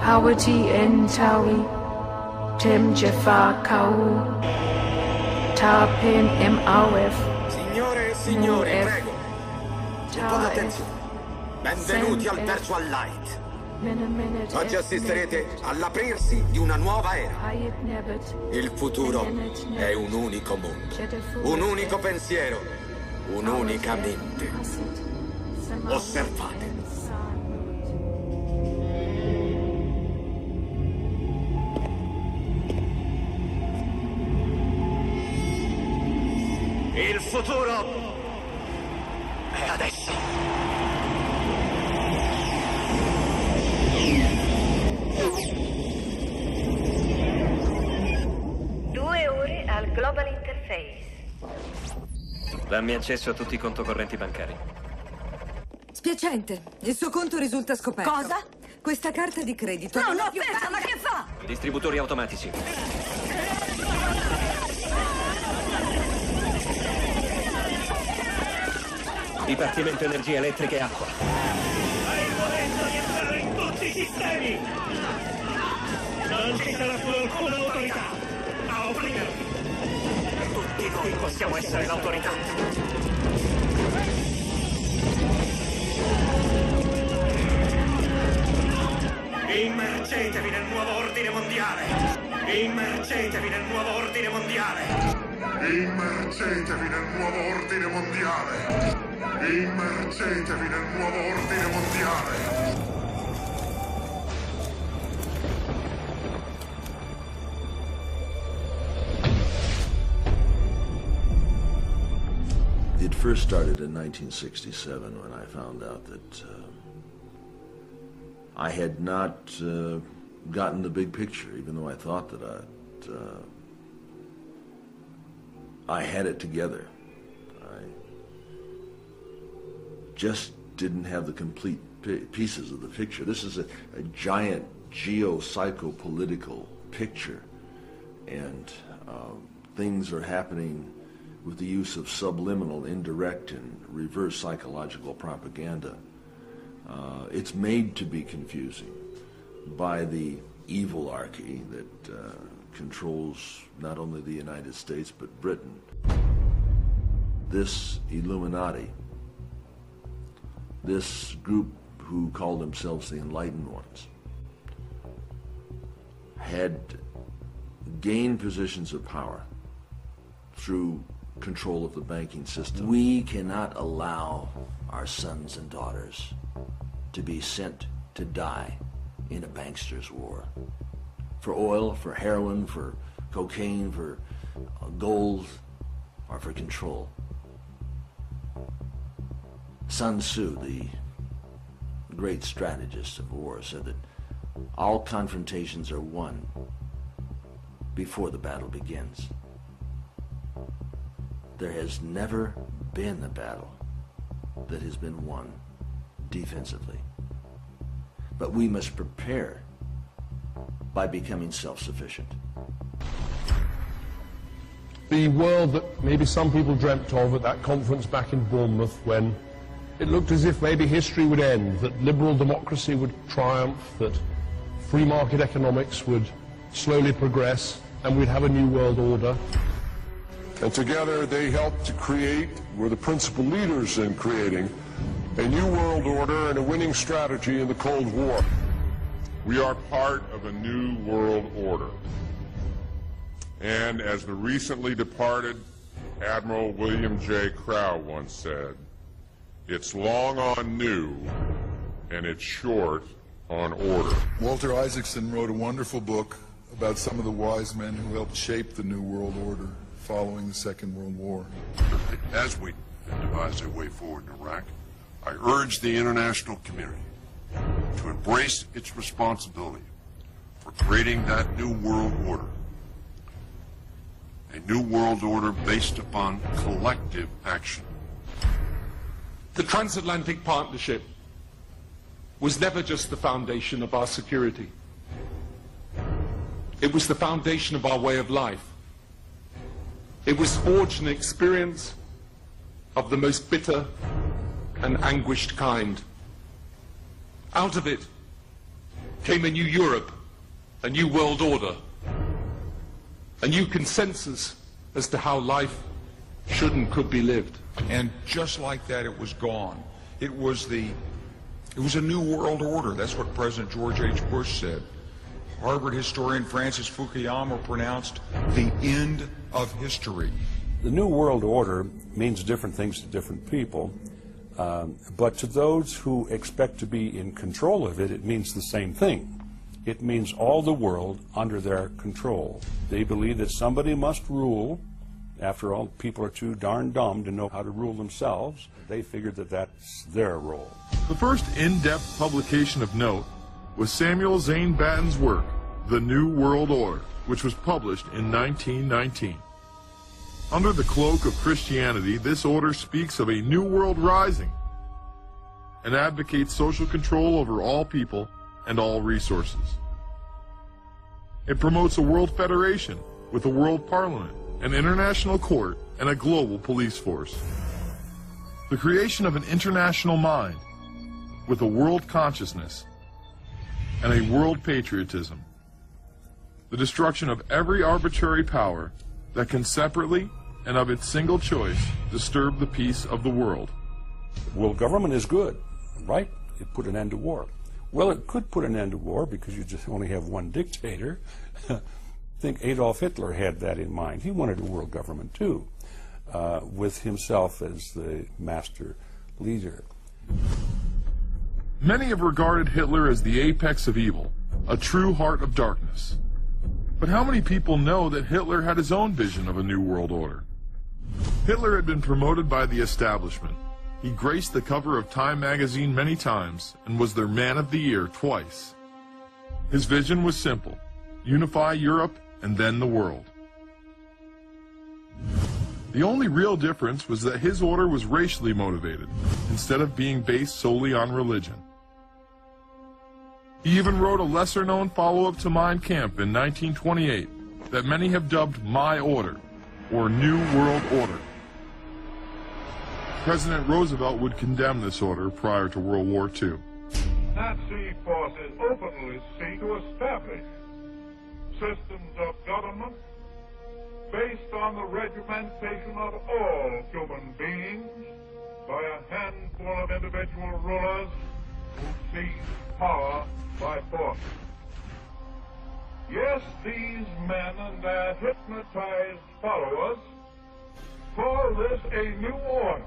Hawati Entawi, Tem Jafar Kau, Tarpin Mawef. Signore e signori, prego. Un po' d'attenzione. Benvenuti al Virtual Light. Oggi assisterete all'aprirsi di una nuova era. Il futuro è un unico mondo, un unico pensiero, un'unica mente. Osservate. Il futuro è adesso. Al Global Interface. Dammi accesso a tutti i conto correnti bancari. Spiacente. Il suo conto risulta scoperto. Cosa? Questa carta di credito. No, aspetta, ma che fa? Distributori automatici. Dipartimento energia elettrica e acqua. Stai volendo rientrare in tutti i sistemi! Non ci sarà più alcuna autorità a opprimerti! Tutti noi possiamo essere l'autorità. Immergetevi nel nuovo ordine mondiale! Immergetevi nel nuovo ordine mondiale! Immergetevi nel nuovo ordine mondiale! Immergetevi nel nuovo ordine mondiale! It first started in 1967 when I found out that I had not gotten the big picture, even though I thought that I had it together. I just didn't have the complete pieces of the picture. This is a giant geo-psychopolitical picture, and things are happening with the use of subliminal, indirect, and reverse psychological propaganda. It's made to be confusing by the evilarchy that controls not only the United States but Britain. This Illuminati, this group who called themselves the Enlightened Ones, had gained positions of power through control of the banking system. We cannot allow our sons and daughters to be sent to die in a bankster's war. For oil, for heroin, for cocaine, for gold, or for control. Sun Tzu, the great strategist of war, said that all confrontations are won before the battle begins. There has never been a battle that has been won defensively. But we must prepare by becoming self-sufficient. The world that maybe some people dreamt of at that conference back in Bournemouth, when it looked as if maybe history would end, that liberal democracy would triumph, that free market economics would slowly progress, and we'd have a new world order. And together they helped to create, were the principal leaders in creating, a new world order and a winning strategy in the Cold War. We are part of a new world order. And as the recently departed Admiral William J. Crowe once said, it's long on new and it's short on order. Walter Isaacson wrote a wonderful book about some of the wise men who helped shape the new world order following the Second World War. As we devise our way forward in Iraq, I urge the international community to embrace its responsibility for creating that new world order. A new world order based upon collective action. The transatlantic partnership was never just the foundation of our security. It was the foundation of our way of life. It was forged an experience of the most bitter and anguished kind. Out of it came a new Europe, a new world order, a new consensus as to how life should and could be lived. And just like that, it was gone. It was a new world order. That's what President George H. Bush said. Harvard historian Francis Fukuyama pronounced the end of history. The New World Order means different things to different people, but to those who expect to be in control of it, it means the same thing. It means all the world under their control. They believe that somebody must rule. After all, people are too darn dumb to know how to rule themselves. They figured that that's their role. The first in-depth publication of note was Samuel Zane Batten's work, The New World Order, which was published in 1919. Under the cloak of Christianity, this order speaks of a new world rising and advocates social control over all people and all resources. It promotes a world federation with a world parliament, an international court, and a global police force. The creation of an international mind with a world consciousness and a world patriotism. The destruction of every arbitrary power that can separately and of its single choice disturb the peace of the world. World government is good, right? It put an end to war. Well, it could put an end to war because you just only have one dictator. I think Adolf Hitler had that in mind. He wanted a world government too, with himself as the master leader. Many have regarded Hitler as the apex of evil, a true heart of darkness. But how many people know that Hitler had his own vision of a new world order? Hitler had been promoted by the establishment. He graced the cover of Time magazine many times and was their Man of the Year twice. His vision was simple: unify Europe and then the world. The only real difference was that his order was racially motivated, instead of being based solely on religion. He even wrote a lesser-known follow-up to Mein Kampf in 1928 that many have dubbed My Order, or New World Order. President Roosevelt would condemn this order prior to World War II. Nazi forces openly seek to establish systems of government based on the regimentation of all human beings by a handful of individual rulers who seize power by force. Yes, these men and their hypnotized followers call this a new order.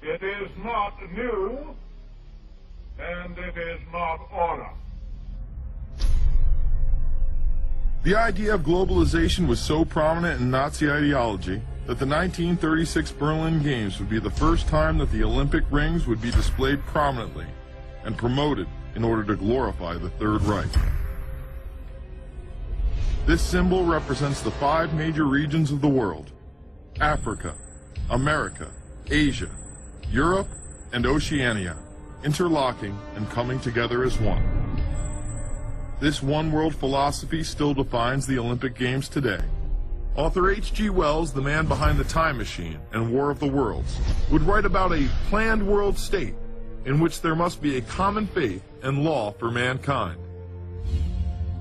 It is not new, and it is not order. The idea of globalization was so prominent in Nazi ideology that the 1936 Berlin Games would be the first time that the Olympic rings would be displayed prominently and promoted in order to glorify the Third Reich. This symbol represents the 5 major regions of the world: Africa, America, Asia, Europe, and Oceania, interlocking and coming together as one. This one-world philosophy still defines the Olympic Games today. Author H.G. Wells, the man behind The Time Machine and War of the Worlds, would write about a planned world state in which there must be a common faith and law for mankind.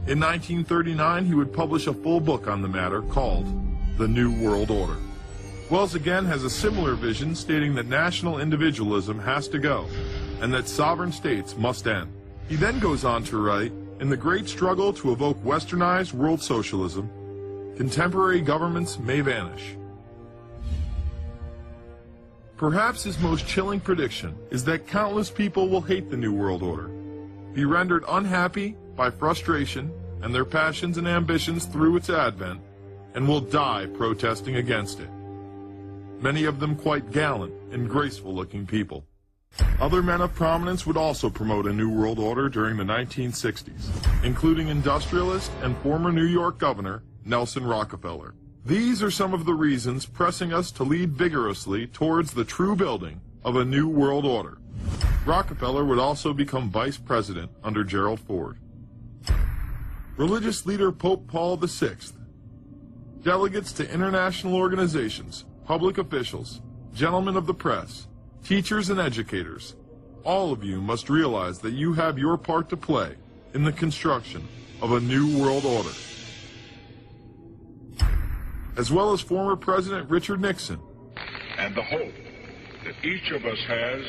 In 1939, he would publish a full book on the matter called The New World Order. Wells again has a similar vision, stating that national individualism has to go and that sovereign states must end. He then goes on to write, in the great struggle to evoke westernized world socialism, contemporary governments may vanish. Perhaps his most chilling prediction is that countless people will hate the New World Order, be rendered unhappy by frustration and their passions and ambitions through its advent, and will die protesting against it. Many of them quite gallant and graceful-looking people. Other men of prominence would also promote a New World Order during the 1960s, including industrialist and former New York Governor Nelson Rockefeller. These are some of the reasons pressing us to lead vigorously towards the true building of a New World Order. Rockefeller would also become vice president under Gerald Ford. Religious leader Pope Paul VI, delegates to international organizations, public officials, gentlemen of the press, teachers and educators, All of you must realize that you have your part to play in the construction of a new world order. As well as former President Richard Nixon. And the hope that each of us has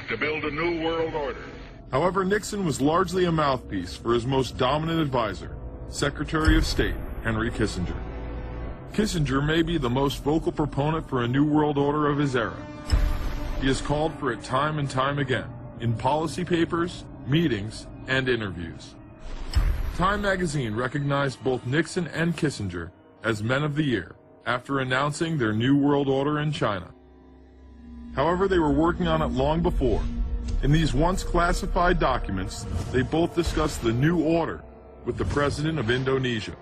to build a new world order. However, Nixon was largely a mouthpiece for his most dominant advisor, Secretary of State Henry Kissinger. Kissinger may be the most vocal proponent for a new world order of his era. He has called for it time and time again, in policy papers, meetings, and interviews. Time magazine recognized both Nixon and Kissinger as Men of the Year after announcing their new world order in China. However, they were working on it long before. In these once classified documents, they both discussed the new order with the president of Indonesia.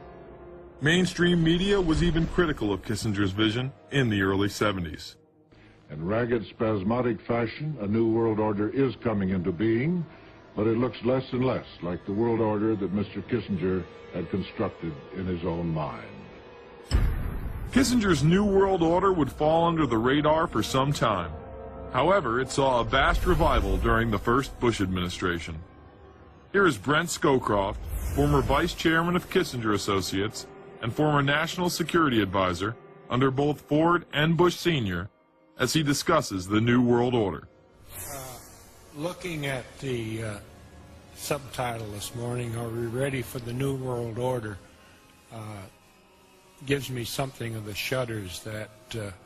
Mainstream media was even critical of Kissinger's vision in the early 70s. In ragged, spasmodic fashion, a new world order is coming into being, but it looks less and less like the world order that Mr. Kissinger had constructed in his own mind. Kissinger's new world order would fall under the radar for some time. However, it saw a vast revival during the first Bush administration. Here is Brent Scowcroft, former vice chairman of Kissinger Associates and former national security advisor under both Ford and Bush Sr., as he discusses the New World Order. Looking at the subtitle this morning, Are We Ready for the New World Order? Gives me something of the shudders. That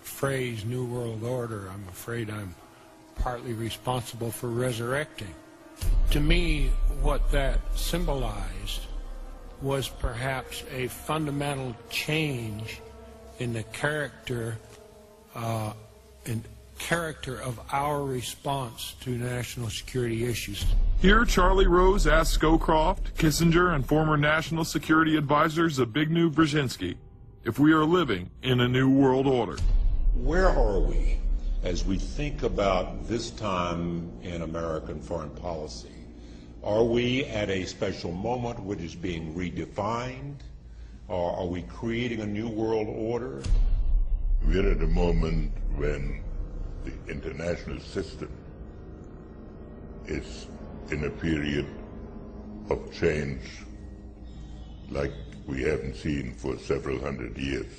phrase, New World Order, I'm afraid I'm partly responsible for resurrecting. To me, what that symbolized was perhaps a fundamental change in the character of our response to national security issues. Here, Charlie Rose asked Scowcroft, Kissinger, and former national security advisor Zbigniew Brzezinski if we are living in a new world order. Where are we as we think about this time in American foreign policy? Are we at a special moment which is being redefined? Or are we creating a new world order? We're at a moment when the international system is in a period of change like we haven't seen for several hundred years.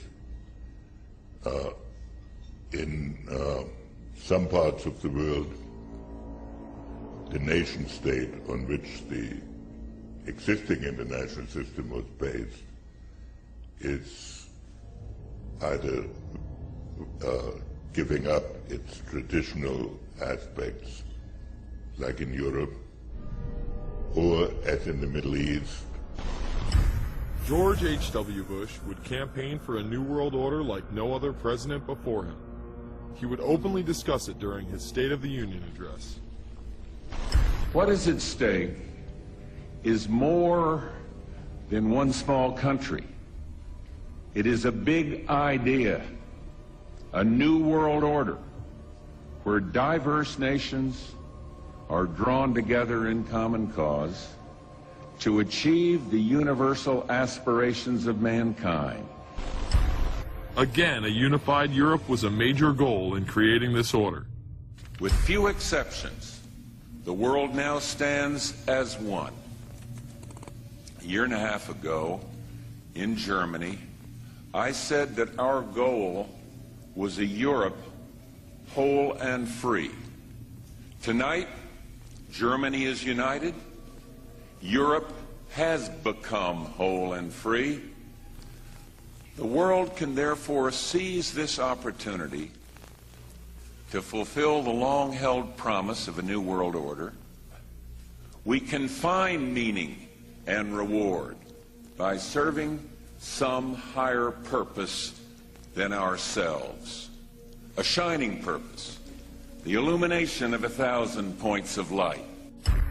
In some parts of the world, the nation state on which the existing international system was based is either giving up its traditional aspects, like in Europe, or as in the Middle East. George H.W. Bush would campaign for a new world order like no other president before him. He would openly discuss it during his State of the Union address. What is at stake is more than one small country. It is a big idea, a new world order, where diverse nations are drawn together in common cause to achieve the universal aspirations of mankind. Again, a unified Europe was a major goal in creating this order. With few exceptions, the world now stands as one. A year and a half ago, in Germany, I said that our goal was a Europe whole and free. Tonight, Germany is united. Europe has become whole and free. The world can therefore seize this opportunity to fulfill the long-held promise of a new world order. We can find meaning and reward by serving some higher purpose than ourselves. A shining purpose, the illumination of 1,000 points of light.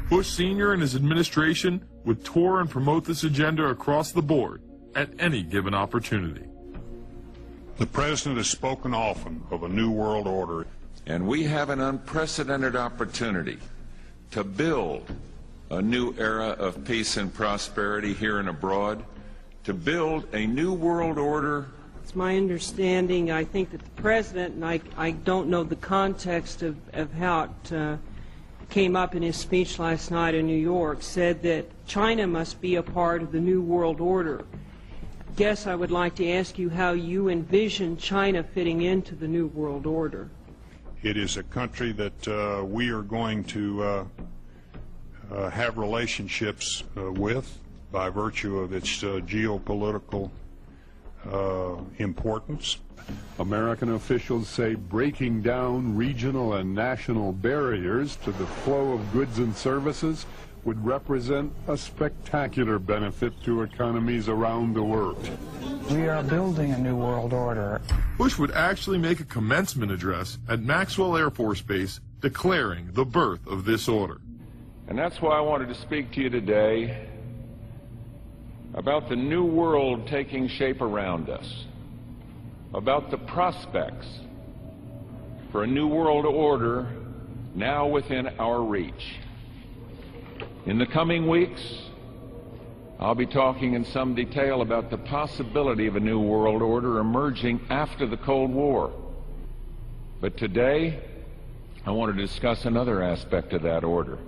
Bush Sr. and his administration would tour and promote this agenda across the board at any given opportunity. The President has spoken often of a new world order. And we have an unprecedented opportunity to build a new era of peace and prosperity here and abroad, to build a new world order. It's my understanding, I think that the President, and I don't know the context of how it came up in his speech last night in New York, said that China must be a part of the New World Order. Guess I would like to ask you how you envision China fitting into the New World Order. It is a country that we are going to have relationships with by virtue of its geopolitical importance. American officials say breaking down regional and national barriers to the flow of goods and services would represent a spectacular benefit to economies around the world. We are building a new world order. Bush would actually make a commencement address at Maxwell Air Force Base declaring the birth of this order. And that's why I wanted to speak to you today about the new world taking shape around us, about the prospects for a new world order now within our reach. In the coming weeks, I'll be talking in some detail about the possibility of a new world order emerging after the Cold War. But today, I want to discuss another aspect of that order.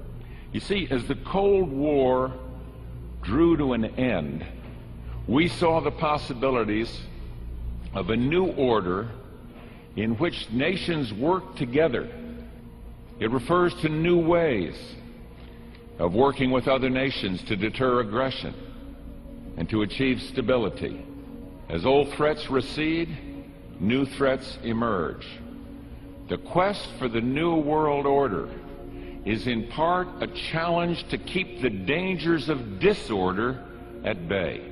You see, as the Cold War drew to an end, we saw the possibilities of a new order in which nations work together. It refers to new ways of working with other nations to deter aggression and to achieve stability. As old threats recede, new threats emerge. The quest for the new world order is in part a challenge to keep the dangers of disorder at bay.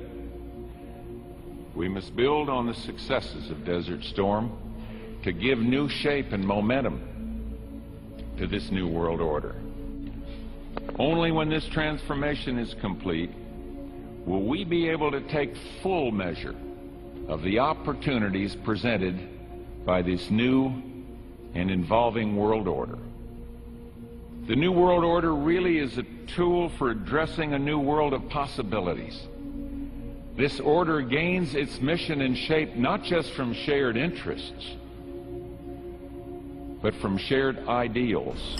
We must build on the successes of Desert Storm to give new shape and momentum to this new world order. Only when this transformation is complete will we be able to take full measure of the opportunities presented by this new and evolving world order. The New World Order really is a tool for addressing a new world of possibilities. This order gains its mission and shape not just from shared interests, but from shared ideals.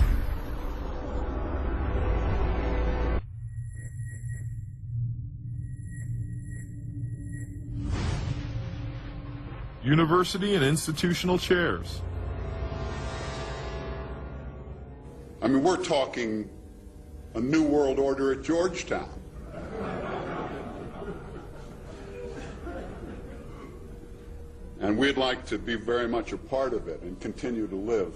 University and institutional chairs. I mean, we're talking a new world order at Georgetown. And we'd like to be very much a part of it and continue to live.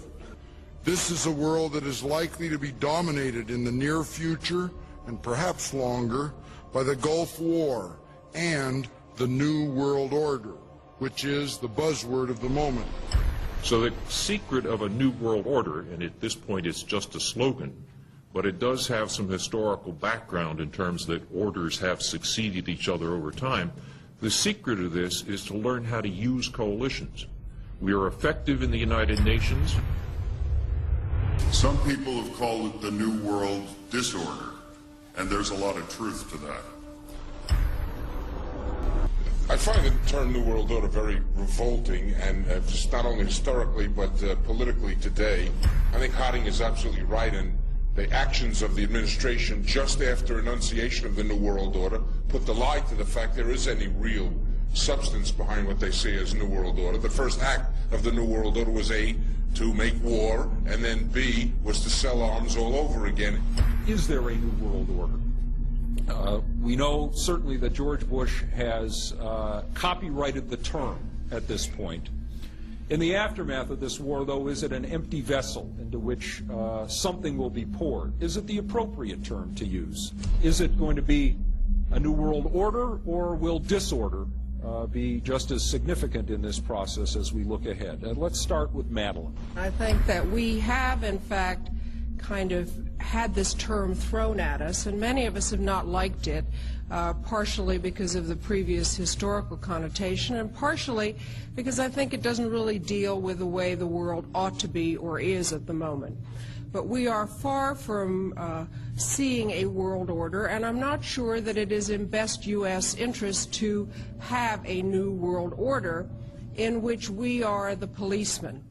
This is a world that is likely to be dominated in the near future, and perhaps longer, by the Gulf War and the New World Order, which is the buzzword of the moment. So the secret of a new world order, and at this point it's just a slogan, but it does have some historical background in terms that orders have succeeded each other over time. The secret of this is to learn how to use coalitions. We are effective in the United Nations. Some people have called it the New World Disorder, and there's a lot of truth to that. I find the term New World Order very revolting, and just not only historically but politically today. I think Harding is absolutely right, and the actions of the administration just after enunciation of the New World Order put the lie to the fact there is any real substance behind what they say as New World Order. The first act of the New World Order was A, to make war, and then B, was to sell arms all over again. Is there a New World Order? We know certainly that George Bush has copyrighted the term at this point. In the aftermath of this war, though, is it an empty vessel into which something will be poured? Is it the appropriate term to use? Is it going to be a New World Order, or will disorder be just as significant in this process as we look ahead? Let's start with Madeleine. I think that we have, in fact, kind of had this term thrown at us, and many of us have not liked it, partially because of the previous historical connotation, and partially because I think it doesn't really deal with the way the world ought to be or is at the moment. But we are far from seeing a world order, and I'm not sure that it is in best U.S. interest to have a new world order in which we are the policeman.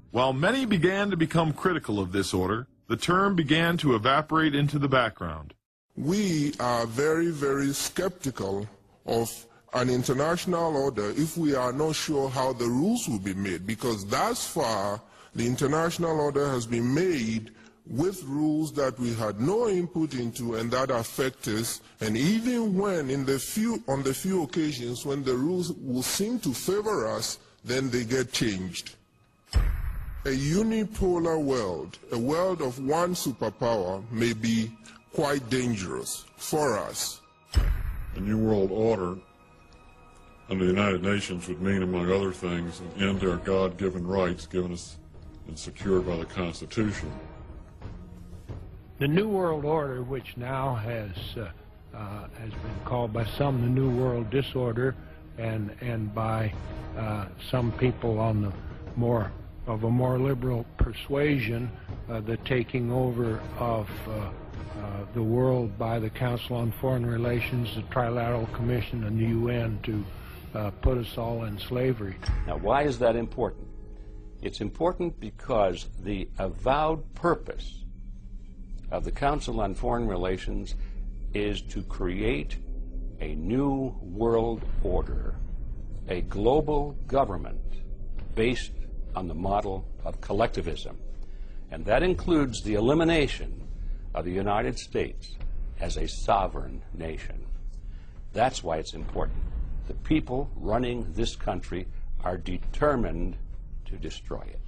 While many began to become critical of this order, the term began to evaporate into the background. We are very, very skeptical of an international order if we are not sure how the rules will be made, because thus far the international order has been made with rules that we had no input into and that affect us, and even when on the few occasions when the rules will seem to favor us, then they get changed. A unipolar world, a world of one superpower, may be quite dangerous for us. A new world order under the United Nations would mean, among other things, an end to our God-given rights given us and secured by the Constitution. The New World Order, which now has been called by some the New World Disorder, and by some people on the more liberal persuasion, the taking over of the world by the Council on Foreign Relations, the Trilateral Commission, and the UN to put us all in slavery. Now, why is that important? It's important because the avowed purpose of the Council on Foreign Relations is to create a new world order, a global government based on the model of collectivism. And that includes the elimination of the United States as a sovereign nation. That's why it's important. The people running this country are determined to destroy it.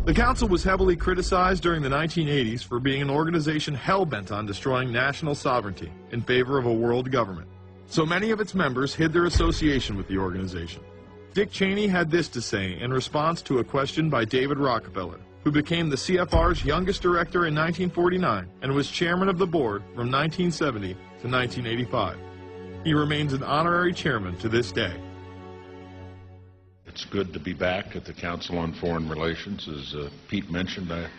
The Council was heavily criticized during the 1980s for being an organization hell-bent on destroying national sovereignty in favor of a world government. So many of its members hid their association with the organization. Dick Cheney had this to say in response to a question by David Rockefeller, who became the CFR's youngest director in 1949 and was chairman of the board from 1970 to 1985. He remains an honorary chairman to this day. It's good to be back at the Council on Foreign Relations. As Pete mentioned, I've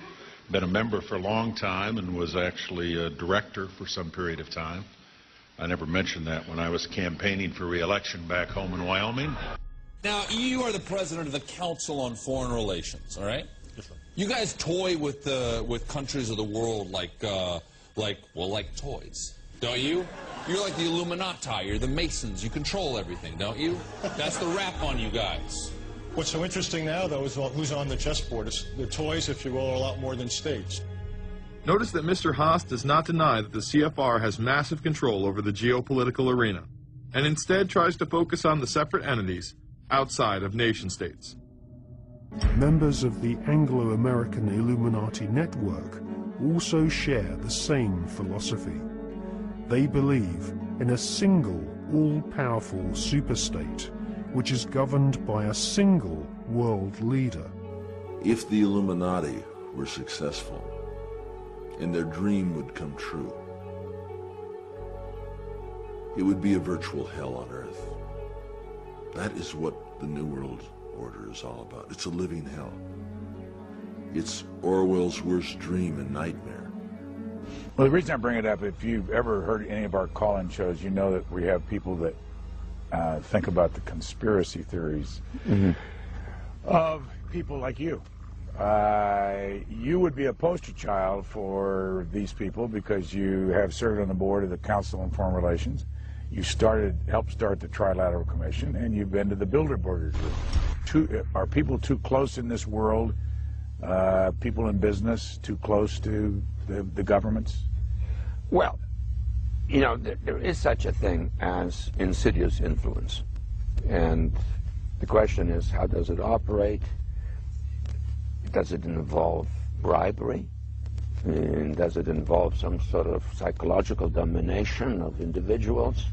been a member for a long time and was actually a director for some period of time. I never mentioned that when I was campaigning for re-election back home in Wyoming. Now, you are the president of the Council on Foreign Relations, all right? You guys toy with countries of the world like toys, don't you? You're like the Illuminati, you're the Masons, you control everything, don't you? That's the rap on you guys. What's so interesting now, though, is who's on the chessboard. The toys, if you will, are a lot more than states. Notice that Mr. Haas does not deny that the CFR has massive control over the geopolitical arena, and instead tries to focus on the separate entities outside of nation-states. Members of the Anglo-American Illuminati network also share the same philosophy. They believe in a single, all-powerful superstate, which is governed by a single world leader. If the Illuminati were successful, and their dream would come true, it would be a virtual hell on earth. That is what the New World Order is all about. It's a living hell. It's Orwell's worst dream and nightmare. Well, the reason I bring it up, if you've ever heard any of our call-in shows, you know that we have people that think about the conspiracy theories of people like you. You would be a poster child for these people because you have served on the board of the Council on Foreign Relations. You helped start the Trilateral Commission, and you've been to the Bilderberger Group. Are people too close in this world, people in business, too close to the governments? Well, you know, there is such a thing as insidious influence. And the question is, how does it operate? Does it involve bribery? And does it involve some sort of psychological domination of individuals?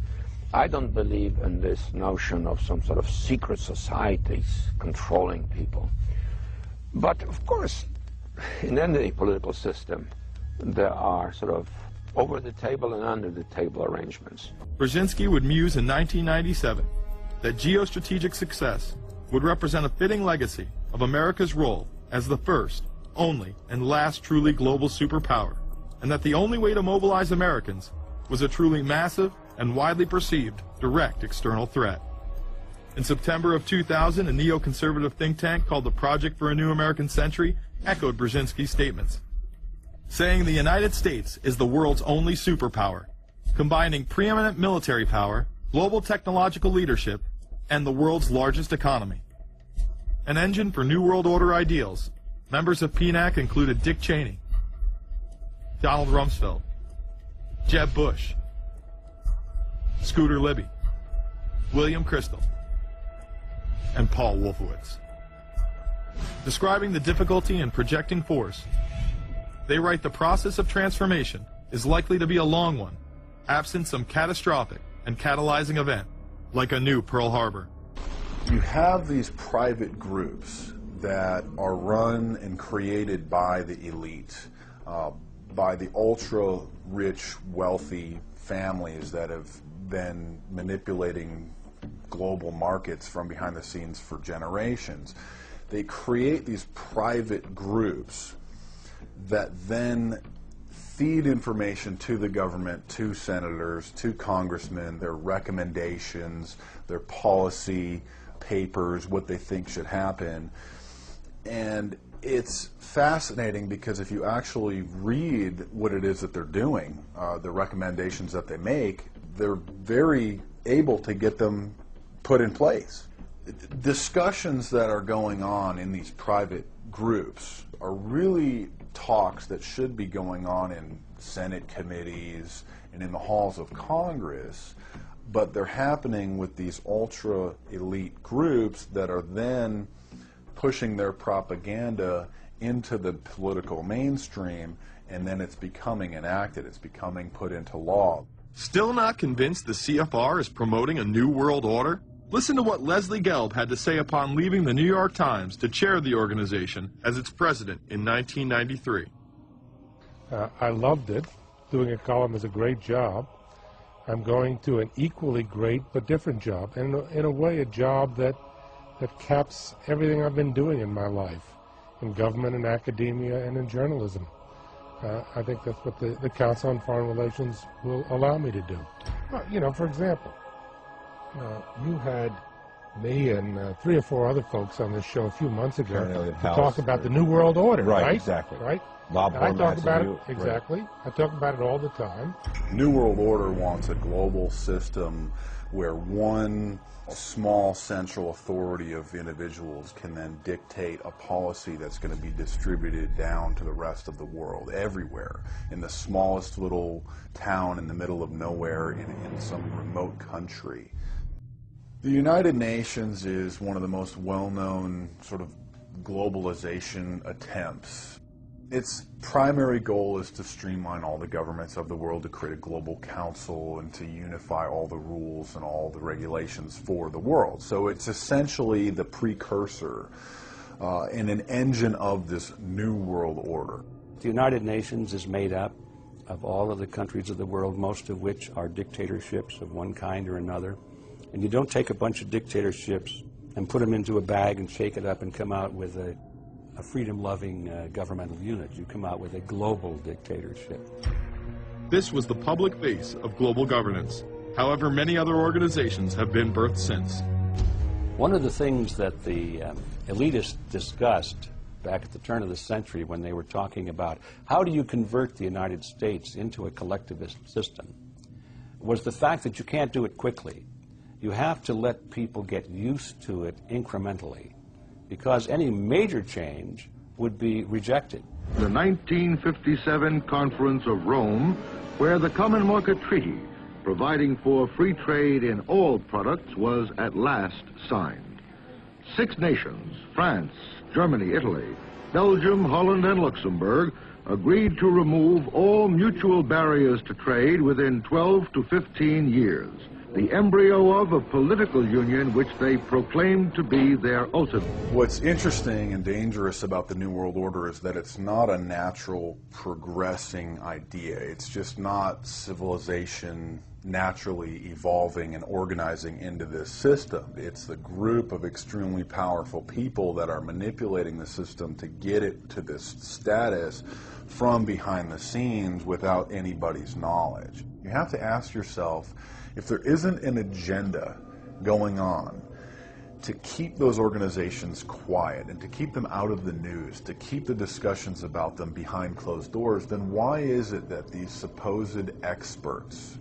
I don't believe in this notion of some sort of secret societies controlling people. But of course, in any political system, there are sort of over-the-table and under-the-table arrangements. Brzezinski would muse in 1997 that geostrategic success would represent a fitting legacy of America's role as the first, only, and last truly global superpower, and that the only way to mobilize Americans was a truly massive and widely perceived direct external threat. In September of 2000, a neoconservative think tank called the Project for a New American Century echoed Brzezinski's statements. saying the United States is the world's only superpower, combining preeminent military power, global technological leadership, and the world's largest economy. An engine for New World Order ideals, members of PNAC included Dick Cheney, Donald Rumsfeld, Jeb Bush, Scooter Libby, William Kristol, and Paul Wolfowitz. Describing the difficulty in projecting force, they write the process of transformation is likely to be a long one, absent some catastrophic and catalyzing event, like a new Pearl Harbor. You have these private groups that are run and created by the elite, by the ultra-rich, wealthy families that have been manipulating global markets from behind the scenes for generations. They create these private groups that then feed information to the government, to senators, to congressmen, their recommendations, their policy papers, what they think should happen. And it's fascinating because if you actually read what it is that they're doing, the recommendations that they make, they're very able to get them put in place. Discussions that are going on in these private groups are really talks that should be going on in Senate committees and in the halls of Congress, but they're happening with these ultra-elite groups that are then pushing their propaganda into the political mainstream, and then it's becoming enacted, it's becoming put into law. Still not convinced the CFR is promoting a new world order? Listen to what Leslie Gelb had to say upon leaving the New York Times to chair the organization as its president in 1993. I loved it. Doing a column is a great job. I'm going to an equally great but different job, and in a way a job that caps everything I've been doing in my life, in government and academia and in journalism. I think that's what the Council on Foreign Relations will allow me to do. Well, you know, for example, you had me and 3 or 4 other folks on this show a few months ago to talk about the New World Order, right? Exactly. Right? Bob I talk about it, Right. exactly. I talk about it all the time. New World Order wants a global system where one small central authority of individuals can then dictate a policy that's going to be distributed down to the rest of the world, everywhere, in the smallest little town in the middle of nowhere in some remote country. The United Nations is one of the most well-known sort of globalization attempts. Its primary goal is to streamline all the governments of the world, to create a global council and to unify all the rules and all the regulations for the world. So it's essentially the precursor and an engine of this new world order. The United Nations is made up of all of the countries of the world, most of which are dictatorships of one kind or another. And you don't take a bunch of dictatorships and put them into a bag and shake it up and come out with a freedom-loving governmental unit. You come out with a global dictatorship. This was the public face of global governance. However, many other organizations have been birthed since. One of the things that the elitists discussed back at the turn of the century when they were talking about how do you convert the United States into a collectivist system was the fact that you can't do it quickly. You have to let people get used to it incrementally, because any major change would be rejected. The 1957 Conference of Rome, where the Common Market Treaty, providing for free trade in all products, was at last signed. 6 nations, France, Germany, Italy, Belgium, Holland, and Luxembourg, agreed to remove all mutual barriers to trade within 12 to 15 years. The embryo of a political union which they proclaimed to be their ultimate. What's interesting and dangerous about the New World Order is that it's not a natural progressing idea. It's just not civilization naturally evolving and organizing into this system. It's the group of extremely powerful people that are manipulating the system to get it to this status from behind the scenes without anybody's knowledge. You have to ask yourself, if there isn't an agenda going on to keep those organizations quiet and to keep them out of the news, to keep the discussions about them behind closed doors, then why is it that these supposed experts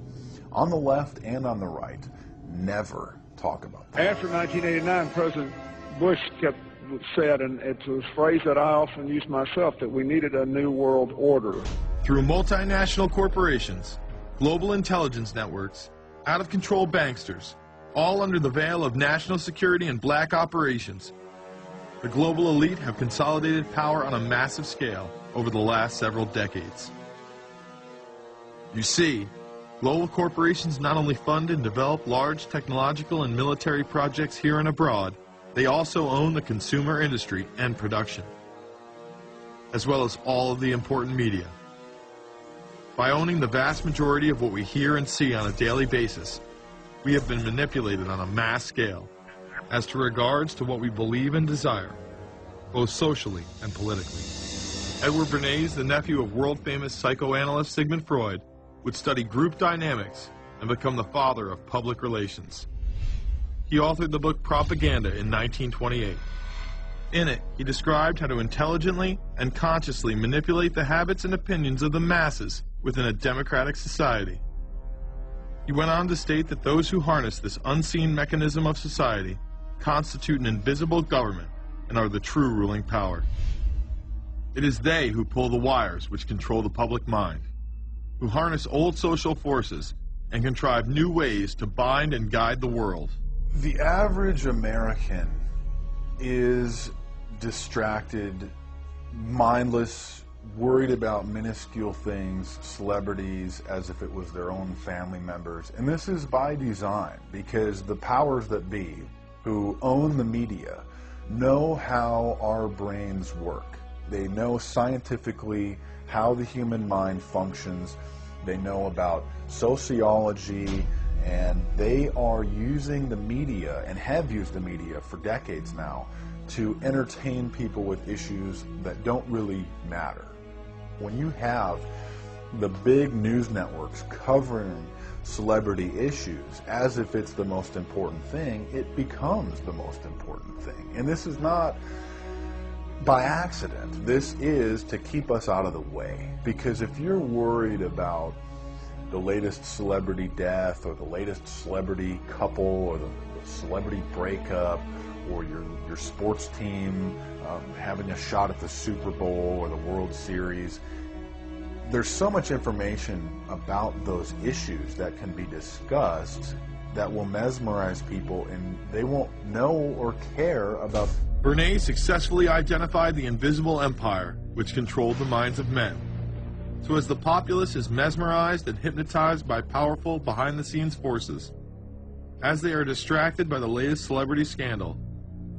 on the left and on the right never talk about them? After 1989, President Bush said, and it's a phrase that I often use myself, that we needed a new world order. Through multinational corporations, global intelligence networks, out-of-control banksters, all under the veil of national security and black operations, the global elite have consolidated power on a massive scale over the last several decades. You see, global corporations not only fund and develop large technological and military projects here and abroad, they also own the consumer industry and production, as well as all of the important media. By owning the vast majority of what we hear and see on a daily basis, we have been manipulated on a mass scale as to regards to what we believe and desire, both socially and politically. Edward Bernays, the nephew of world-famous psychoanalyst Sigmund Freud, would study group dynamics and become the father of public relations. He authored the book Propaganda in 1928. In it, he described how to intelligently and consciously manipulate the habits and opinions of the masses within a democratic society. He went on to state that those who harness this unseen mechanism of society constitute an invisible government and are the true ruling power. It is they who pull the wires which control the public mind, who harness old social forces and contrive new ways to bind and guide the world. The average American is distracted, mindless, worried about minuscule things, celebrities, as if it was their own family members. And this is by design, because the powers that be, who own the media, know how our brains work. They know scientifically how the human mind functions. They know about sociology, and they are using the media, and have used the media for decades now, to entertain people with issues that don't really matter. When you have the big news networks covering celebrity issues as if it's the most important thing, it becomes the most important thing. And this is not by accident. This is to keep us out of the way. Because if you're worried about the latest celebrity death, or the latest celebrity couple, or the celebrity breakup, or your sports team having a shot at the Super Bowl or the World Series, there's so much information about those issues that can be discussed that will mesmerize people, and they won't know or care about. Bernays successfully identified the invisible empire which controlled the minds of men. So as the populace is mesmerized and hypnotized by powerful behind-the-scenes forces, as they are distracted by the latest celebrity scandal,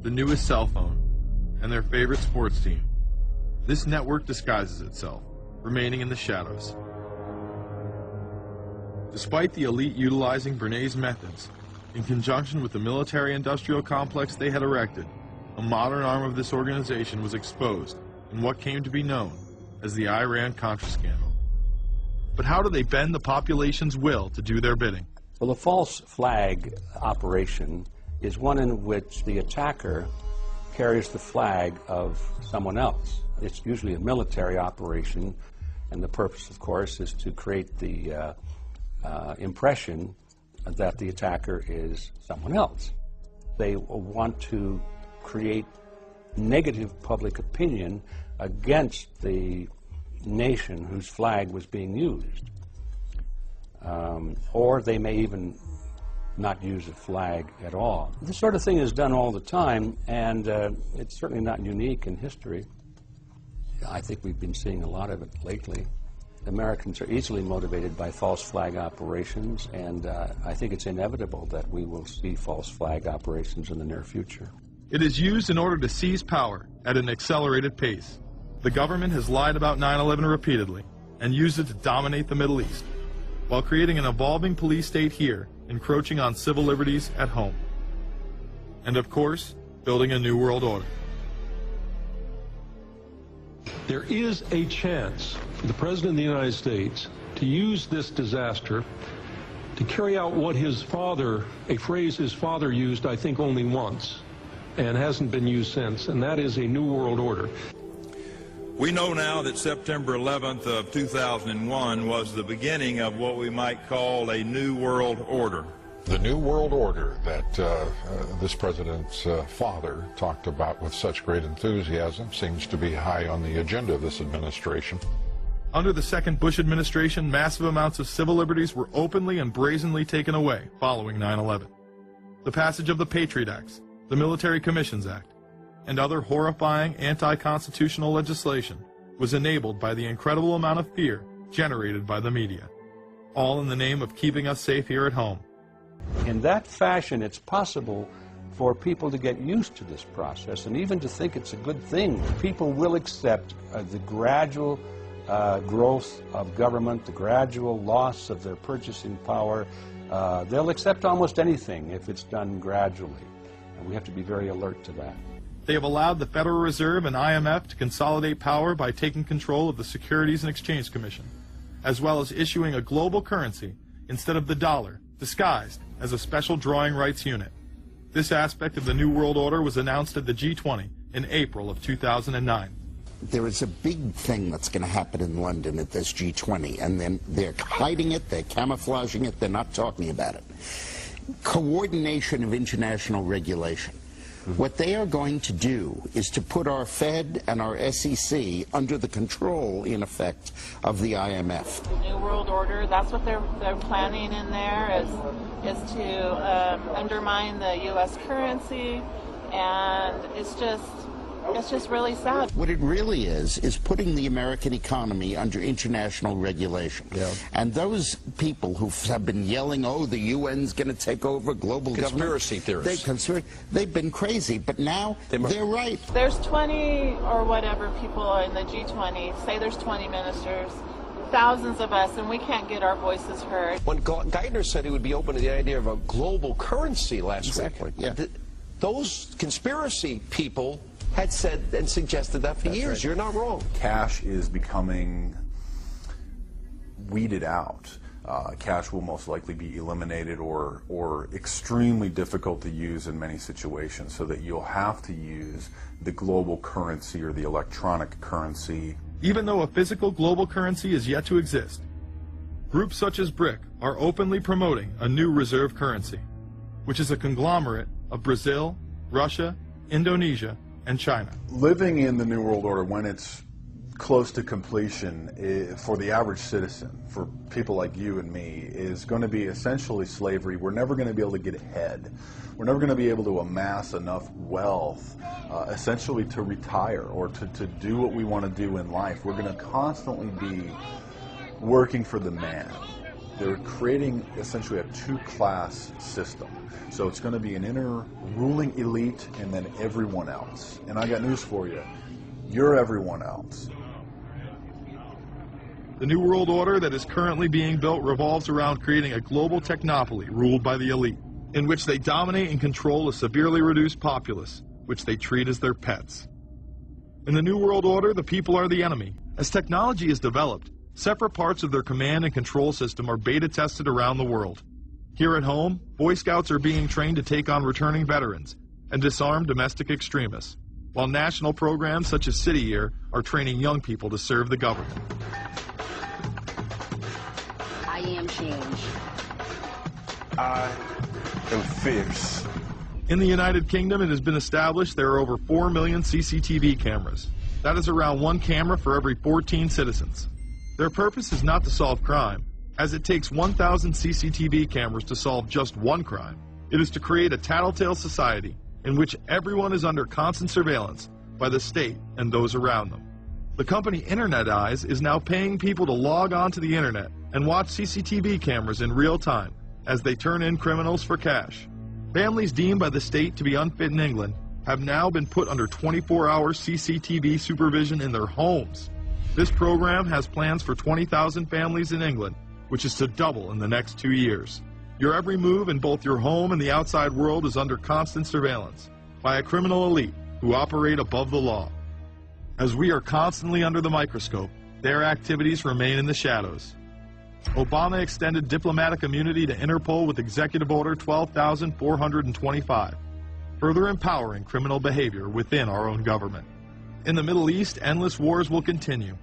the newest cell phone, and their favorite sports team, this network disguises itself, remaining in the shadows. Despite the elite utilizing Bernays' methods, in conjunction with the military-industrial complex they had erected, a modern arm of this organization was exposed in what came to be known as the Iran-Contra scandal. But how do they bend the population's will to do their bidding? Well, the false flag operation is one in which the attacker carries the flag of someone else. It's usually a military operation, and the purpose, of course, is to create the impression that the attacker is someone else. They want to create negative public opinion against the nation whose flag was being used. Or they may even not use a flag at all. This sort of thing is done all the time, and it's certainly not unique in history. I think we've been seeing a lot of it lately. Americans are easily motivated by false flag operations, and I think it's inevitable that we will see false flag operations in the near future. It is used in order to seize power at an accelerated pace. The government has lied about 9/11 repeatedly and used it to dominate the Middle East, while creating an evolving police state here, encroaching on civil liberties at home. And of course, building a new world order. There is a chance for the President of the United States to use this disaster to carry out what his father, a phrase his father used, I think, only once, and hasn't been used since, and that is a new world order. We know now that September 11th of 2001 was the beginning of what we might call a new world order. The new world order that this president's father talked about with such great enthusiasm seems to be high on the agenda of this administration. Under the second Bush administration, massive amounts of civil liberties were openly and brazenly taken away following 9/11. The passage of the Patriot Acts, the Military Commissions Act, and other horrifying anti-constitutional legislation was enabled by the incredible amount of fear generated by the media, all in the name of keeping us safe here at home. In that fashion, it's possible for people to get used to this process and even to think it's a good thing. People will accept the gradual growth of government, the gradual loss of their purchasing power. They'll accept almost anything if it's done gradually, and we have to be very alert to that. They have allowed the Federal Reserve and IMF to consolidate power by taking control of the Securities and Exchange Commission, as well as issuing a global currency instead of the dollar, disguised as a special drawing rights unit. This aspect of the New World Order was announced at the G20 in April of 2009. There is a big thing that's going to happen in London at this G20, and then they're hiding it, they're camouflaging it, they're not talking about it. Coordination of international regulation. What they are going to do is to put our Fed and our SEC under the control, in effect, of the IMF. The New World Order, that's what they're planning in there, is to undermine the U.S. currency, and it's just really sad. What it really is putting the American economy under international regulation. Yeah. And those people who have been yelling, oh, the UN's going to take over global conspiracy theorists. They've been crazy, but now they're right. There's 20 or whatever people in the G20, say there's 20 ministers, thousands of us, and we can't get our voices heard. When Geithner said he would be open to the idea of a global currency last week, yeah. Those conspiracy people had said and suggested that for years. Right. You're not wrong. Cash is becoming weeded out. Cash will most likely be eliminated or extremely difficult to use in many situations, so that you'll have to use the global currency or the electronic currency. Even though a physical global currency is yet to exist, groups such as BRIC are openly promoting a new reserve currency, which is a conglomerate of Brazil, Russia, Indonesia, and China. Living in the New World Order, when it's close to completion, for the average citizen, for people like you and me, is going to be essentially slavery. We're never going to be able to get ahead. We're never going to be able to amass enough wealth, essentially to retire or to do what we want to do in life. We're going to constantly be working for the man. They're creating essentially a two-class system. So it's going to be an inner ruling elite and then everyone else. And I got news for you. You're everyone else. The New World Order that is currently being built revolves around creating a global technopoly ruled by the elite, in which they dominate and control a severely reduced populace, which they treat as their pets. In the New World Order, the people are the enemy. As technology is developed, separate parts of their command and control system are beta tested around the world. Here at home, Boy Scouts are being trained to take on returning veterans and disarm domestic extremists, while national programs such as City Year are training young people to serve the government. I am change. I am fierce. In the United Kingdom, it has been established there are over 4 million CCTV cameras. That is around 1 camera for every 14 citizens. Their purpose is not to solve crime, as it takes 1,000 CCTV cameras to solve just one crime. It is to create a tattletale society in which everyone is under constant surveillance by the state and those around them. The company Internet Eyes is now paying people to log on to the internet and watch CCTV cameras in real time as they turn in criminals for cash. Families deemed by the state to be unfit in England have now been put under 24-hour CCTV supervision in their homes. This program has plans for 20,000 families in England, which is to double in the next 2 years. Your every move in both your home and the outside world is under constant surveillance by a criminal elite who operate above the law. As we are constantly under the microscope, their activities remain in the shadows. Obama extended diplomatic immunity to Interpol with Executive Order 12,425. further empowering criminal behavior within our own government. In the Middle East, endless wars will continue.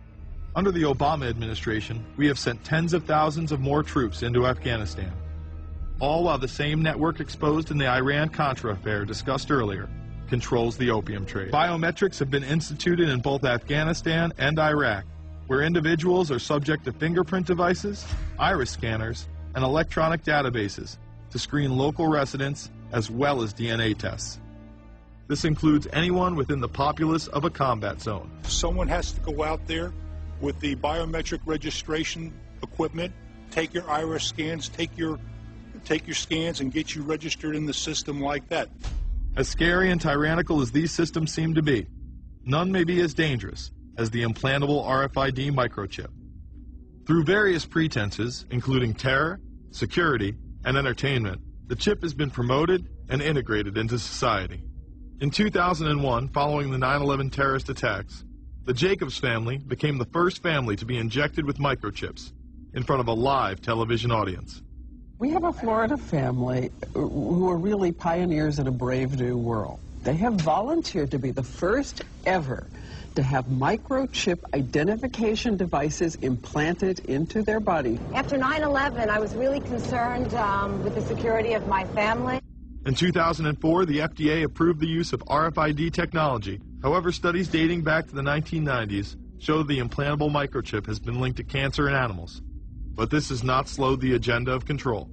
Under the Obama administration, we have sent tens of thousands of more troops into Afghanistan, all while the same network exposed in the Iran-Contra affair discussed earlier controls the opium trade. Biometrics have been instituted in both Afghanistan and Iraq, where individuals are subject to fingerprint devices, iris scanners, and electronic databases to screen local residents as well as DNA tests. This includes anyone within the populace of a combat zone. Someone has to go out there with the biometric registration equipment, take your iris scans, take your scans and get you registered in the system like that. As scary and tyrannical as these systems seem to be, none may be as dangerous as the implantable RFID microchip. Through various pretenses, including terror, security, and entertainment, the chip has been promoted and integrated into society. In 2001, following the 9/11 terrorist attacks, the Jacobs family became the first family to be injected with microchips in front of a live television audience. We have a Florida family who are really pioneers in a brave new world. They have volunteered to be the first ever to have microchip identification devices implanted into their body. After 9/11, I was really concerned with the security of my family. In 2004, the FDA approved the use of RFID technology. However, studies dating back to the 1990s show that the implantable microchip has been linked to cancer in animals. But this has not slowed the agenda of control.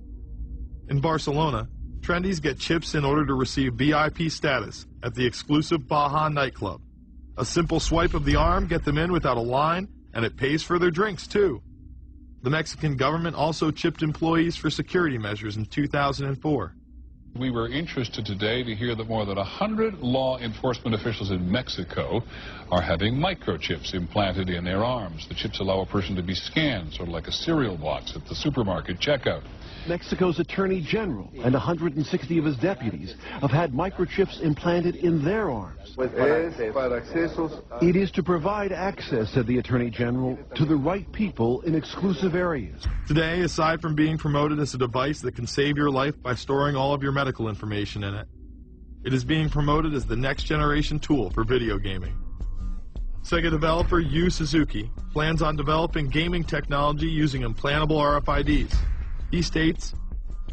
In Barcelona, trendies get chips in order to receive VIP status at the exclusive Baja nightclub. A simple swipe of the arm gets them in without a line, and it pays for their drinks, too. The Mexican government also chipped employees for security measures in 2004. We were interested today to hear that more than 100 law enforcement officials in Mexico are having microchips implanted in their arms. The chips allow a person to be scanned, sort of like a cereal box at the supermarket checkout. Mexico's Attorney General and 160 of his deputies have had microchips implanted in their arms. It is to provide access, said the Attorney General, to the right people in exclusive areas. Today, aside from being promoted as a device that can save your life by storing all of your medical information in it, it is being promoted as the next generation tool for video gaming. Sega developer Yu Suzuki plans on developing gaming technology using implantable RFIDs. He states,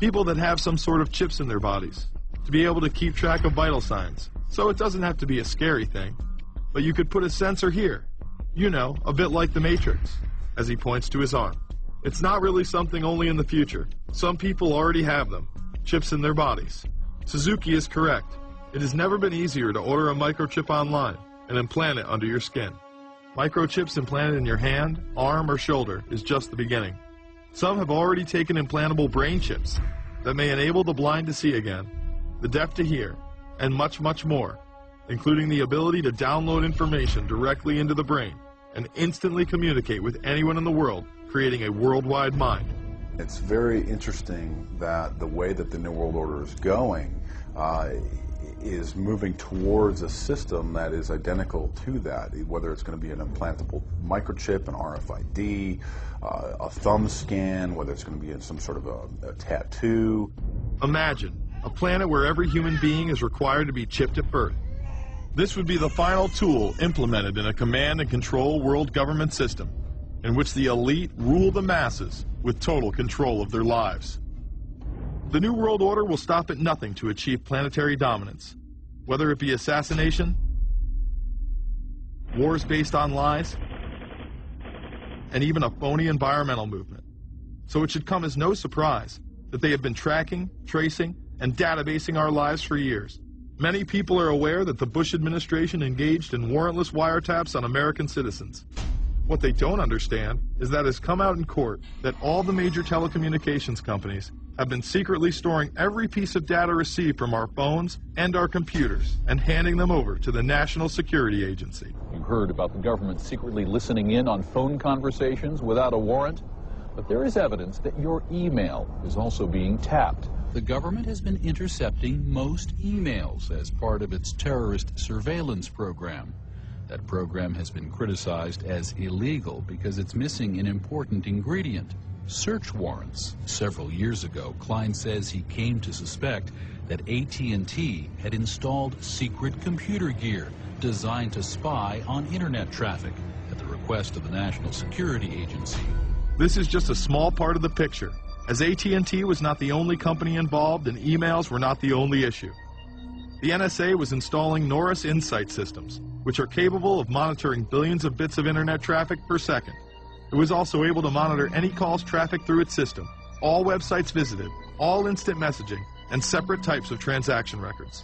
people that have some sort of chips in their bodies, to be able to keep track of vital signs. So it doesn't have to be a scary thing, but you could put a sensor here, you know, a bit like the Matrix, as he points to his arm. It's not really something only in the future. Some people already have them, chips in their bodies. Suzuki is correct. It has never been easier to order a microchip online and implant it under your skin. Microchips implanted in your hand, arm, or shoulder is just the beginning. Some have already taken implantable brain chips that may enable the blind to see again, the deaf to hear, and much, much more, including the ability to download information directly into the brain and instantly communicate with anyone in the world, creating a worldwide mind. It's very interesting that the way that the New World Order is going is moving towards a system that is identical to that, whether it's going to be an implantable microchip, an RFID, a thumb scan, whether it's going to be in some sort of a tattoo. Imagine a planet where every human being is required to be chipped at birth. This would be the final tool implemented in a command and control world government system in which the elite rule the masses with total control of their lives. The New World Order will stop at nothing to achieve planetary dominance, whether it be assassination, wars based on lies, and even a phony environmental movement. So it should come as no surprise that they have been tracking, tracing, and databasing our lives for years. Many people are aware that the Bush administration engaged in warrantless wiretaps on American citizens. What they don't understand is that it has come out in court that all the major telecommunications companies have been secretly storing every piece of data received from our phones and our computers and handing them over to the National Security Agency. You heard about the government secretly listening in on phone conversations without a warrant, but there is evidence that your email is also being tapped. The government has been intercepting most emails as part of its terrorist surveillance program. That program has been criticized as illegal because it's missing an important ingredient: search warrants. Several years ago, Klein says he came to suspect that AT&T had installed secret computer gear designed to spy on internet traffic at the request of the National Security Agency. This is just a small part of the picture, as AT&T was not the only company involved and emails were not the only issue. The NSA was installing Norris Insight systems, which are capable of monitoring billions of bits of internet traffic per second. It was also able to monitor any calls trafficked through its system, all websites visited, all instant messaging, and separate types of transaction records.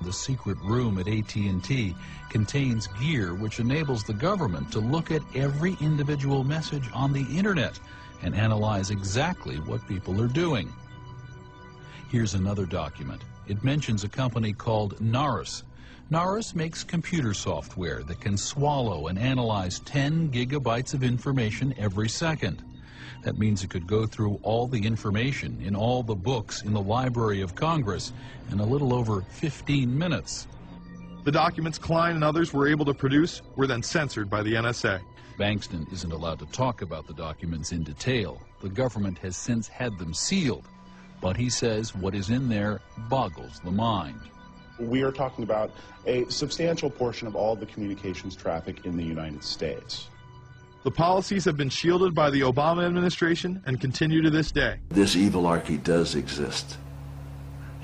The secret room at AT&T contains gear which enables the government to look at every individual message on the internet and analyze exactly what people are doing. Here's another document. It mentions a company called Narus. Narus makes computer software that can swallow and analyze 10 gigabytes of information every second. That means it could go through all the information in all the books in the Library of Congress in a little over 15 minutes. The documents Klein and others were able to produce were then censored by the NSA. Bankston isn't allowed to talk about the documents in detail. The government has since had them sealed. But he says what is in there boggles the mind. We are talking about a substantial portion of all the communications traffic in the United States. The policies have been shielded by the Obama administration and continue to this day. This evilarchy does exist,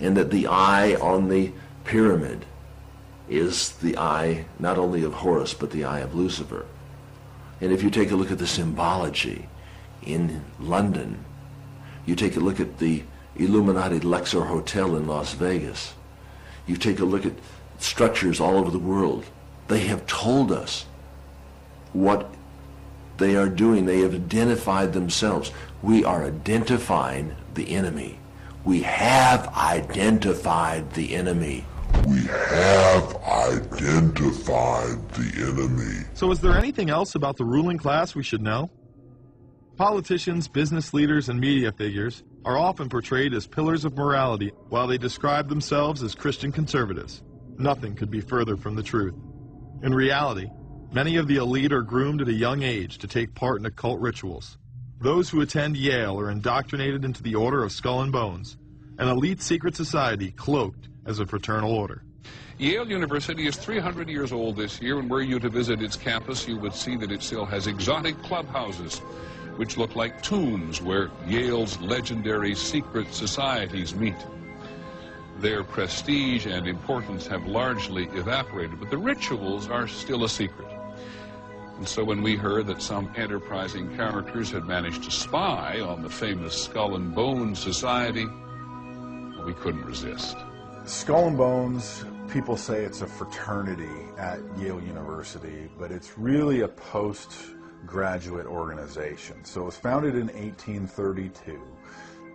and that the eye on the pyramid is the eye not only of Horus but the eye of Lucifer. And if you take a look at the symbology in London, you take a look at the Illuminati Luxor Hotel in Las Vegas, you take a look at structures all over the world, they have told us what they are doing. They have identified themselves. We are identifying the enemy. We have identified the enemy. We have identified the enemy. So is there anything else about the ruling class we should know? Politicians, business leaders, and media figures are often portrayed as pillars of morality while they describe themselves as Christian conservatives. Nothing could be further from the truth. In reality, many of the elite are groomed at a young age to take part in occult rituals. Those who attend Yale are indoctrinated into the Order of Skull and Bones, an elite secret society cloaked as a fraternal order. Yale University is 300 years old this year, and were you to visit its campus, you would see that it still has exotic clubhouses, which look like tombs where Yale's legendary secret societies meet. Their prestige and importance have largely evaporated, but the rituals are still a secret. And so when we heard that some enterprising characters had managed to spy on the famous Skull and Bones Society, we couldn't resist. Skull and Bones, people say it's a fraternity at Yale University, but it's really a postgraduate organization. So it was founded in 1832.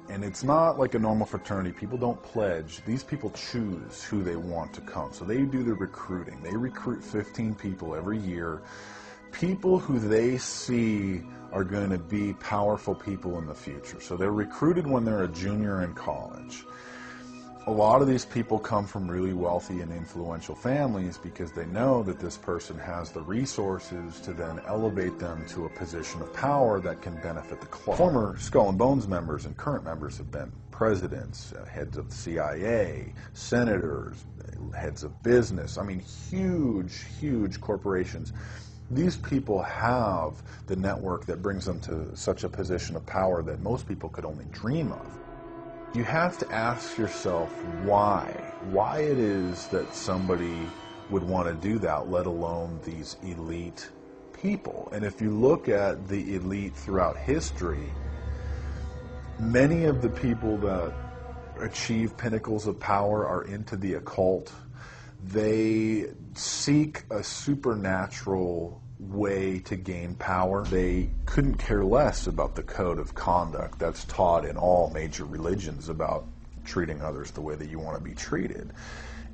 And it's not like a normal fraternity. People don't pledge. These people choose who they want to come. So they do the recruiting. They recruit 15 people every year. People who they see are going to be powerful people in the future. So they're recruited when they're a junior in college. A lot of these people come from really wealthy and influential families because they know that this person has the resources to then elevate them to a position of power that can benefit the club. Former Skull and Bones members and current members have been presidents, heads of the CIA, senators, heads of business. I mean, huge, huge corporations. These people have the network that brings them to such a position of power that most people could only dream of. You have to ask yourself why it is that somebody would want to do that, let alone these elite people. And if you look at the elite throughout history, many of the people that achieve pinnacles of power are into the occult. They seek a supernatural way to gain power. They couldn't care less about the code of conduct that's taught in all major religions about treating others the way that you want to be treated.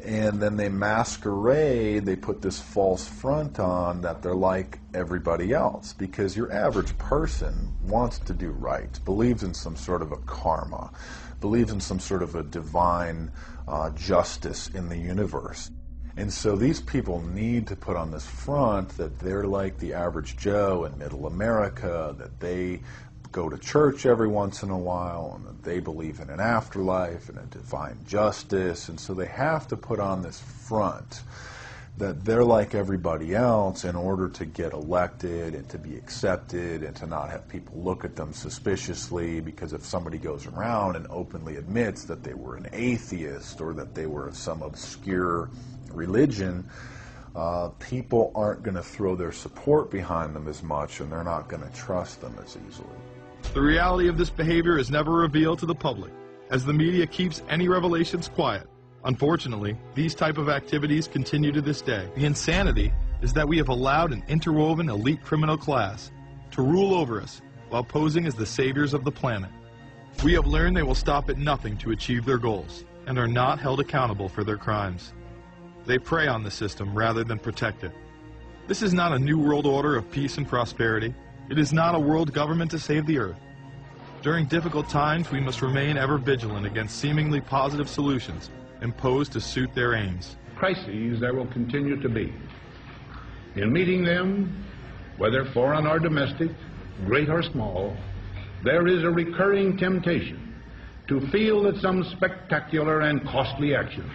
And then they masquerade, they put this false front on that they're like everybody else, because your average person wants to do right, believes in some sort of a karma, believes in some sort of a divine justice in the universe. And so these people need to put on this front that they're like the average Joe in middle America, that they go to church every once in a while, and that they believe in an afterlife and a divine justice. And so they have to put on this front that they're like everybody else in order to get elected and to be accepted and to not have people look at them suspiciously, because if somebody goes around and openly admits that they were an atheist or that they were of some obscure religion, people aren't going to throw their support behind them as much, and they're not going to trust them as easily. The reality of this behavior is never revealed to the public, as the media keeps any revelations quiet. Unfortunately, these type of activities continue to this day. The insanity is that we have allowed an interwoven elite criminal class to rule over us while posing as the saviors of the planet. We have learned they will stop at nothing to achieve their goals and are not held accountable for their crimes. They prey on the system rather than protect it. This is not a new world order of peace and prosperity. It is not a world government to save the earth. During difficult times, we must remain ever vigilant against seemingly positive solutions imposed to suit their aims. Crises there will continue to be. In meeting them, whether foreign or domestic, great or small, there is a recurring temptation to feel that some spectacular and costly action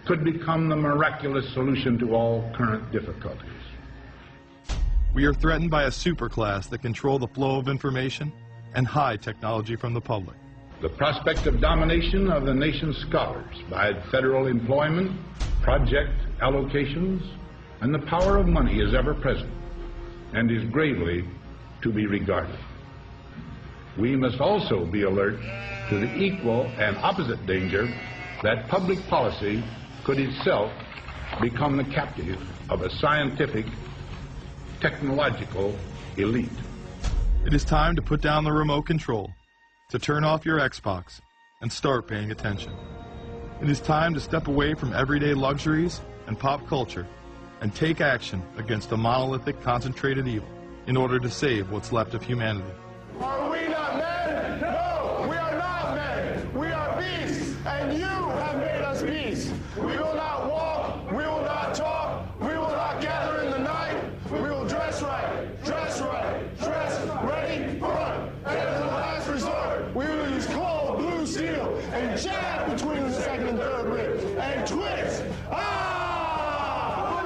could become the miraculous solution to all current difficulties. We are threatened by a superclass that control the flow of information and hide technology from the public. The prospect of domination of the nation's scholars by federal employment, project allocations, and the power of money is ever present and is gravely to be regarded. We must also be alert to the equal and opposite danger that public policy could itself become the captive of a scientific, technological elite. It is time to put down the remote control, to turn off your Xbox and start paying attention. It is time to step away from everyday luxuries and pop culture and take action against a monolithic, concentrated evil in order to save what's left of humanity. Are we not men? No, we are not men. We are beasts, and you have made us beasts. We will not walk, we will not talk, we will not gather in the night. We will dress right, dress ready, run. And as a last resort, we will use cold blue steel and jab between the second and third ribs and twist.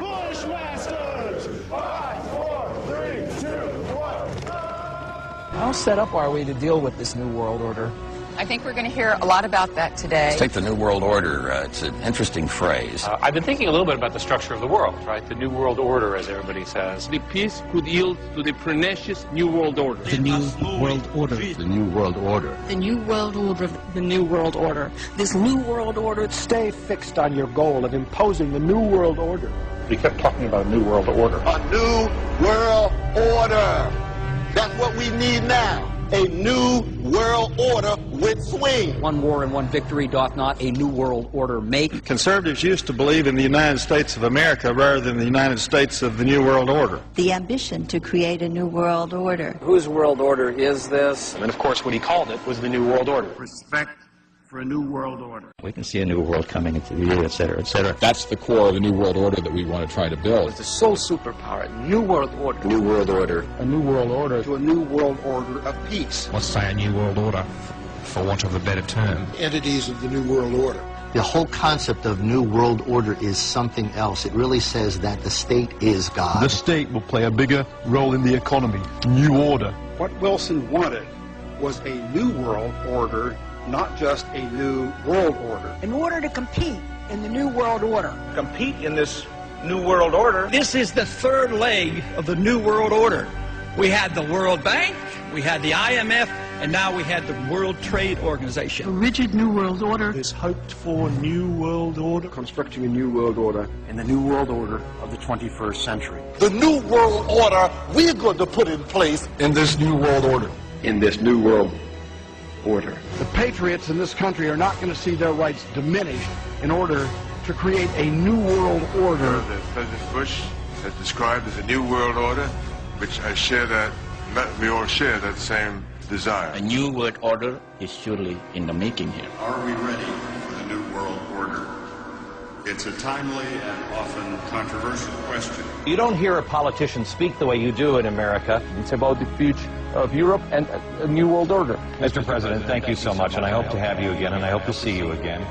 Bushmasters! 5, 4, 3, 2, 1. How set up are we to deal with this new world order? I think we're going to hear a lot about that today. Let's take the New World Order. It's an interesting phrase. I've been thinking a little bit about the structure of the world, right? The New World Order, as everybody says. The peace could yield to the pernicious New World Order. The New World Order. The New World Order. The New World Order. The New World Order. This New World Order. Stay fixed on your goal of imposing the New World Order. We kept talking about a New World Order. A New World Order. That's what we need now. A new world order with swing. One war and one victory doth not a new world order make. Conservatives used to believe in the United States of America rather than the United States of the New World Order. The ambition to create a new world order. Whose world order is this? And of course what he called it was the New World Order. Respect for a new world order. We can see a new world coming into view, et cetera, et cetera. That's the core of the New World Order that we want to try to build. It's the sole superpower, New World Order. New World Order. A new world order. To a new world order of peace. Let's say a new world order, for want of a better term. Entities of the new world order. The whole concept of New World Order is something else. It really says that the state is God. The state will play a bigger role in the economy. New order. What Wilson wanted was a new world order, not just a new world order. In order to compete in the New World Order. Compete in this new world order. This is the third leg of the New World Order. We had the World Bank, we had the IMF, and now we had the World Trade Organization. A rigid New World Order. This hoped for New World Order. Constructing a New World Order in the New World Order of the 21st century. The new world order we're going to put in place In this New World Order. in this new world order. The patriots in this country are not going to see their rights diminished in order to create a new world order. President Bush has described as a new world order, which I share that, we all share that same desire. A new world order is surely in the making here. Are we ready for the new world order? It's a timely and often controversial question. You don't hear a politician speak the way you do in America. It's about the future of Europe and a new world order. Mr. President, thank you so much, and I hope to have you again, and I hope to see you again.